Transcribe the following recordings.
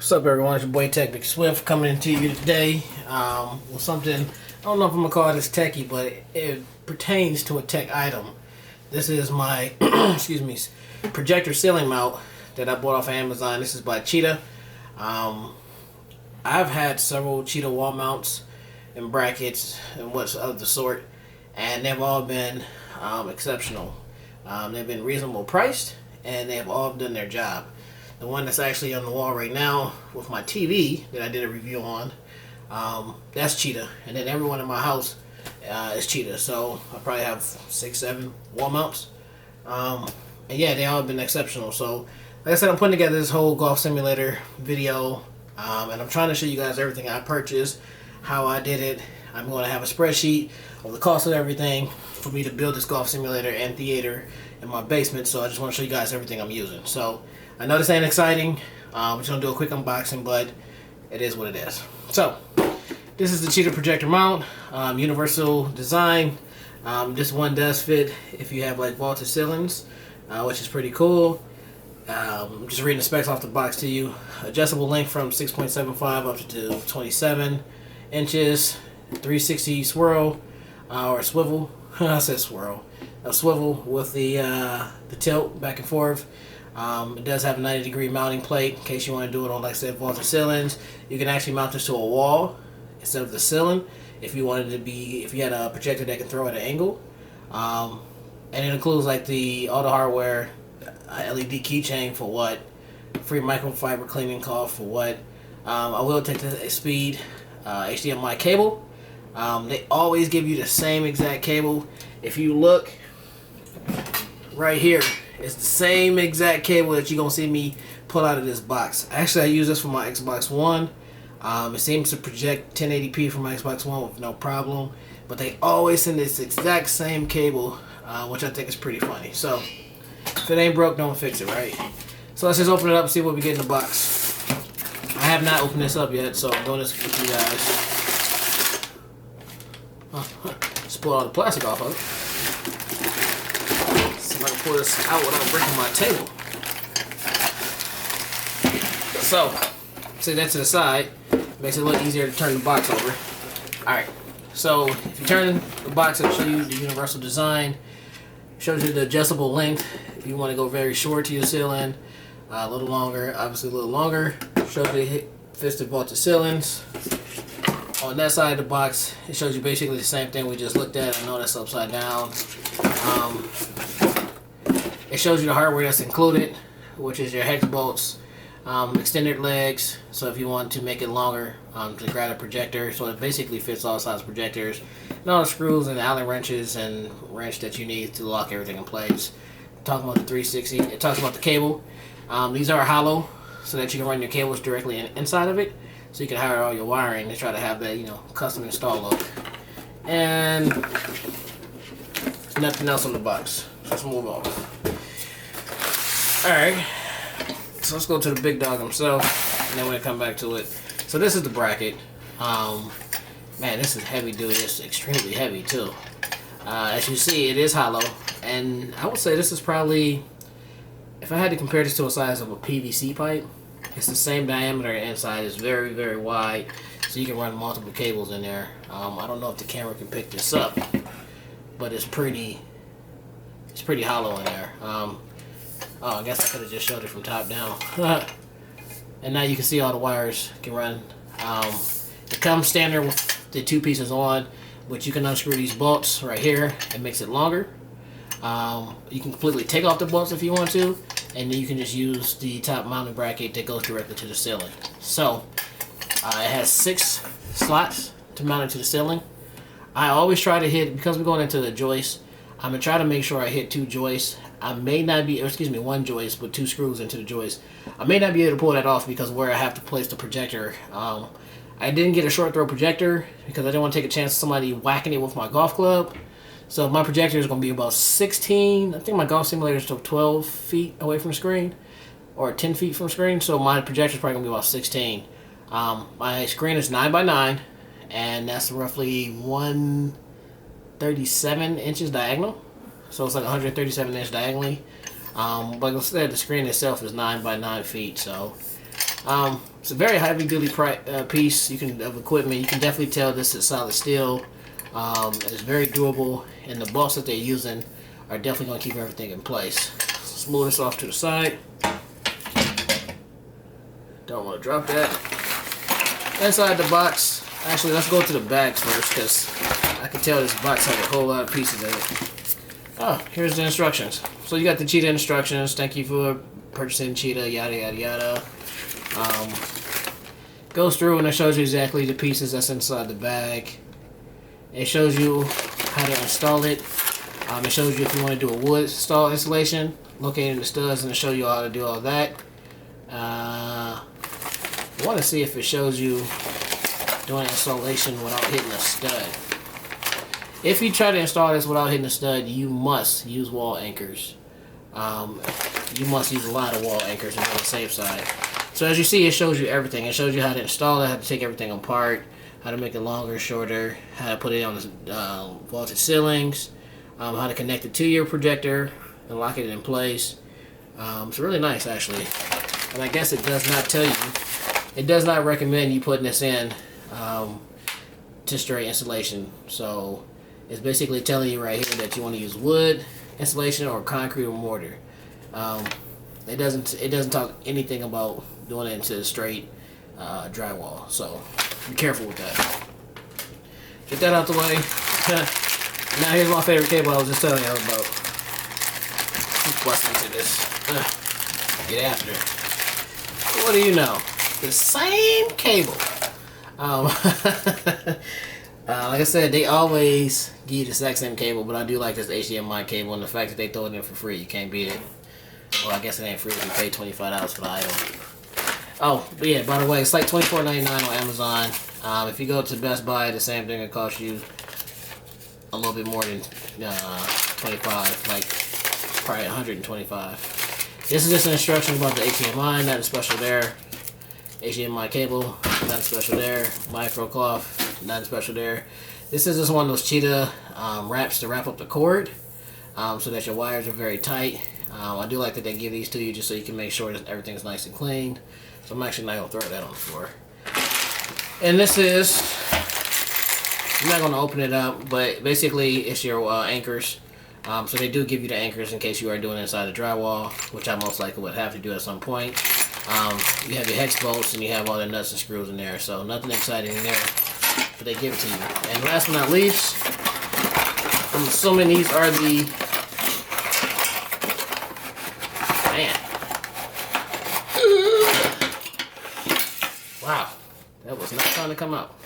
What's up, everyone? It's your boy Technic Swift coming into you today with something. I don't know if I'm gonna call this techie, but it pertains to a tech item. This is my excuse me, projector ceiling mount that I bought off of Amazon. This is by Cheetah. I've had several Cheetah wall mounts and brackets and what's of the sort, and they've all been exceptional. They've been reasonable priced, and they've all done their job. The one that's actually on the wall right now with my TV that I did a review on, that's Cheetah. And then everyone in my house is Cheetah. So I probably have 6, 7 wall mounts. And yeah, they all have been exceptional. So like I said, I'm putting together this whole golf simulator video. And I'm trying to show you guys everything I purchased, how I did it. I'm going to have a spreadsheet of the cost of everything for me to build this golf simulator and theater in my basement. So I just want to show you guys everything I'm using. So I know this ain't exciting. We're just going to do a quick unboxing, but it is what it is. So this is the Cheetah projector mount, universal design. This one does fit if you have like vaulted ceilings, which is pretty cool. I'm just reading the specs off the box to you. Adjustable length from 6.75 up to 27 inches, 360 swirl or swivel. I said swirl. A swivel with the tilt back and forth. It does have a 90-degree mounting plate in case you want to do it on, like I said, vaulted ceilings. You can actually mount this to a wall instead of the ceiling if you wanted to be, if you had a projector that can throw at an angle. And it includes like all the hardware, LED keychain for what, free microfiber cleaning cloth for what. I will take the speed HDMI cable. They always give you the same exact cable. If you look right here, it's the same exact cable that you're going to see me pull out of this box. Actually, I use this for my Xbox One. It seems to project 1080p from my Xbox One with no problem. But they always send this exact same cable, which I think is pretty funny. So, if it ain't broke, don't fix it, right? So let's just open it up and see what we get in the box. I have not opened this up yet, so I'm doing this with you guys. Just pull all the plastic off of it. See if I can pull this out without breaking my table. So, set that to the side. Makes it look easier to turn the box over. Alright, so if you turn the box, it'll show you the universal design. Shows you the adjustable length. If you want to go very short to your ceiling, a little longer, obviously a little longer. Shows you the fits the vaulted ceilings. On that side of the box, it shows you basically the same thing we just looked at. I know that's upside down. It shows you the hardware that's included, which is your hex bolts, extended legs, so if you want to make it longer to grab a projector, so it basically fits all size projectors, and all the screws and Allen wrenches and wrench that you need to lock everything in place. Talking about the 360, it talks about the cable. These are hollow, so that you can run your cables directly inside of it, so you can hire all your wiring to try to have that, custom install look. And nothing else on the box. So let's move on. Alright, so let's go to the big dog himself, and then we'll come back to it. So this is the bracket. Man, this is heavy, dude. It's extremely heavy too. As you see, it is hollow, and I would say this is probably, if I had to compare this to a size of a PVC pipe, it's the same diameter inside. It's very, very wide, so you can run multiple cables in there. I don't know if the camera can pick this up, but it's pretty hollow in there. Oh, I guess I could have just showed it from top down. And now you can see all the wires can run. It comes standard with the 2 pieces on, but you can unscrew these bolts right here and makes it longer. You can completely take off the bolts if you want to, and then you can just use the top mounting bracket that goes directly to the ceiling. So it has 6 slots to mount it to the ceiling. I always try to hit, because we're going into the joist, I'm going to try to make sure I hit 2 joists. I may not be, or excuse me, 1 joist with 2 screws into the joist. I may not be able to pull that off because where I have to place the projector. I didn't get a short throw projector because I didn't want to take a chance of somebody whacking it with my golf club. So my projector is going to be about 16, I think my golf simulator is still 12 feet away from the screen, or 10 feet from the screen, so my projector is probably going to be about 16. My screen is 9x9, and that's roughly 137 inches diagonal. So it's like 137 inch diagonally. But like I said, the screen itself is 9 by 9 feet. So It's a very heavy duty piece of equipment. You can definitely tell this is solid steel. It's very durable, and the bolts that they're using are definitely going to keep everything in place. Smooth this off to the side. Don't want to drop that. Inside the box, actually let's go to the bags first, because I can tell this box has a whole lot of pieces in it. Oh, here's the instructions. So you got the Cheetah instructions. Thank you for purchasing Cheetah, yada yada yada. Goes through and it shows you exactly the pieces that's inside the bag. It shows you how to install it. It shows you if you want to do a wood stall installation, locating the studs, and it show you how to do all that. I want to see if it shows you doing installation without hitting a stud. If you try to install this without hitting a stud, you must use wall anchors. You must use a lot of wall anchors to be on the safe side. So as you see, it shows you everything. It shows you how to install it, how to take everything apart, how to make it longer, shorter, how to put it on the vaulted ceilings, how to connect it to your projector and lock it in place. It's really nice, actually. And I guess it does not tell you, it does not recommend you putting this in to straight installation. So it's basically telling you right here that you want to use wood installation or concrete or mortar. It doesn't talk anything about doing it into straight drywall. So be careful with that. Get that out the way. Now here's my favorite cable I was just telling you about. Let's bust into this. Get after it. What do you know? The same cable. Like I said, they always give you the exact same cable, but I do like this HDMI cable, and the fact that they throw it in for free, you can't beat it. Well, I guess it ain't free if you pay $25 for the item. Oh, but yeah, by the way, it's like $24.99 on Amazon. If you go to Best Buy, the same thing, it costs you a little bit more than $25, like probably $125. This is just an instruction about the HDMI, nothing special there. HDMI cable, nothing special there. Micro cloth, nothing special there. This is just one of those Cheetah wraps to wrap up the cord, so that your wires are very tight. I do like that they give these to you just so you can make sure that everything's nice and clean. So I'm actually not going to throw that on the floor. And this is, I'm not going to open it up, but basically it's your anchors. So they do give you the anchors in case you are doing it inside the drywall, which I most likely would have to do at some point. You have your hex bolts and you have all the nuts and screws in there, so nothing exciting in there, but they give it to you. And last but not least, I'm assuming these are the, man, wow, that was not trying to come out.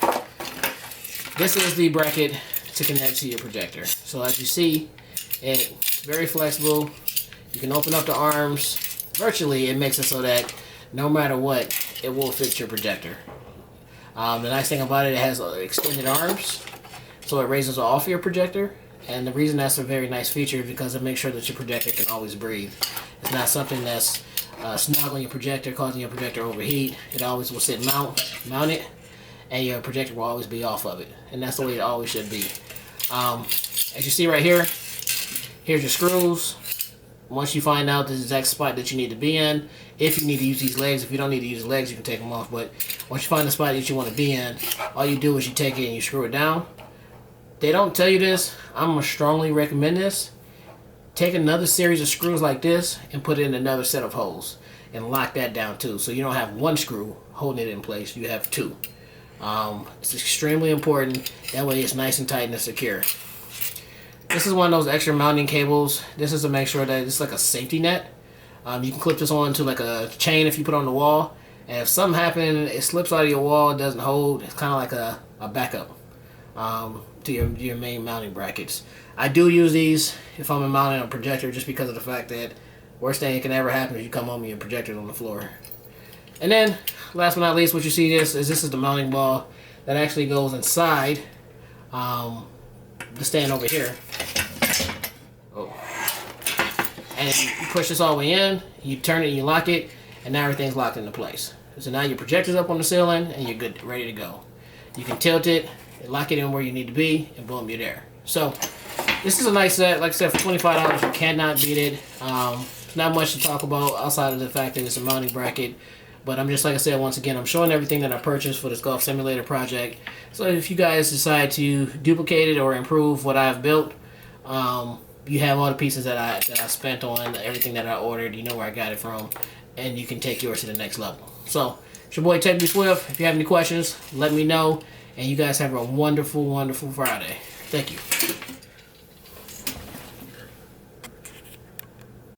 This is the bracket to connect to your projector. So as you see, it's very flexible. You can open up the arms. Virtually, it makes it so that no matter what, it will fit your projector. The nice thing about it has extended arms, so it raises off your projector. And the reason that's a very nice feature is because it makes sure that your projector can always breathe. It's not something that's snug on your projector, causing your projector to overheat. It always will sit mounted, and your projector will always be off of it. And that's the way it always should be. As you see right here, here's your screws. Once you find out the exact spot that you need to be in, if you need to use these legs, if you don't need to use the legs, you can take them off. But once you find the spot that you want to be in, all you do is you take it and you screw it down. They don't tell you this. I'm going to strongly recommend this. Take another series of screws like this and put it in another set of holes and lock that down too. So you don't have one screw holding it in place. You have two. It's extremely important. That way it's nice and tight and secure. This is one of those extra mounting cables. This is to make sure that it's like a safety net. You can clip this on to like a chain if you put on the wall. And if something happens, it slips out of your wall, it doesn't hold. It's kind of like a backup to your main mounting brackets. I do use these if I'm mounting a projector just because of the fact that worst thing that can ever happen is you come home and your projector's on the floor. And then, last but not least, what you see this is the mounting ball that actually goes inside the stand over here. Oh. And you push this all the way in, you turn it, you lock it, and now everything's locked into place. So now your projector's up on the ceiling, and you're good, ready to go. You can tilt it, lock it in where you need to be, and boom, you're there. So, this is a nice set. Like I said, for $25, you cannot beat it. Not much to talk about outside of the fact that it's a mounting bracket. But I'm just, like I said, once again, I'm showing everything that I purchased for this golf simulator project. So if you guys decide to duplicate it or improve what I've built, you have all the pieces that I spent on, everything that I ordered. You know where I got it from, and you can take yours to the next level. So it's your boy Hdmi Swift. If you have any questions, let me know. And you guys have a wonderful, wonderful Friday. Thank you.